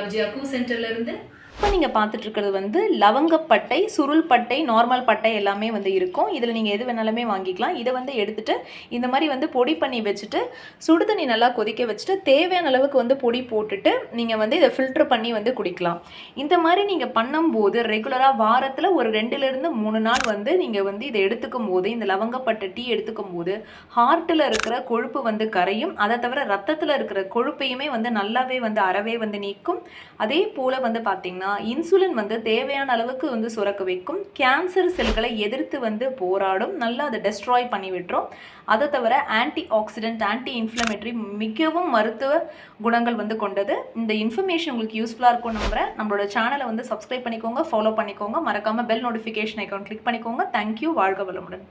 விஜயா கூ சென்டர்ல இருந்து. இப்போ நீங்கள் பார்த்துட்டு இருக்கிறது வந்து லவங்கப்பட்டை, சுருள் பட்டை, நார்மல் பட்டை எல்லாமே வந்து இருக்கும். இதில் நீங்கள் எது வேணாலுமே வாங்கிக்கலாம். இதை வந்து எடுத்துகிட்டு இந்த மாதிரி வந்து பொடி பண்ணி வச்சுட்டு சுடு தண்ணி நல்லா கொதிக்க வச்சுட்டு தேவையான அளவுக்கு வந்து பொடி போட்டுட்டு நீங்கள் வந்து இதை ஃபில்ட்ரு பண்ணி வந்து குடிக்கலாம். இந்த மாதிரி நீங்கள் பண்ணும்போது ரெகுலராக வாரத்தில் ஒரு 2லேருந்து 3 நாள் வந்து நீங்கள் வந்து இதை எடுத்துக்கும் போது, இந்த லவங்கப்பட்டை டீ எடுத்துக்கும் போது ஹார்ட்டில் இருக்கிற கொழுப்பு வந்து கரையும். அதை தவிர ரத்தத்தில் இருக்கிற கொழுப்பையுமே வந்து நல்லாவே வந்து அறவே வந்து நீக்கும். அதே போல் வந்து பார்த்திங்கன்னா இன்சுலின் வந்து தேவையான அளவுக்கு வந்து சுரக்க வைக்கும். கேன்சர் செல்களை எதிர்த்து வந்து போராடும், நல்லா அதை டெஸ்ட்ராய் பண்ணி விட்டுரும். அதை தவிர ஆன்டி ஆக்சிடென்ட், ஆன்டி இன்ஃப்ளமேட்டரி, மிகவும் மருத்துவ குணங்கள் வந்து கொண்டது. இந்த இன்ஃபர்மேஷன் உங்களுக்கு யூஸ்ஃபுல்லாக இருக்கும் நம்புறேன். நம்மளோட சேனலை வந்து சப்ஸ்கிரைப் பண்ணிக்கோங்க, ஃபாலோ பண்ணிக்கோங்க, மறக்காமல் பெல் நோட்டிஃபிகேஷன் ஐக்கான் கிளிக் பண்ணிக்கோங்க. தேங்க்யூ. வாழ்க வளமுடன்.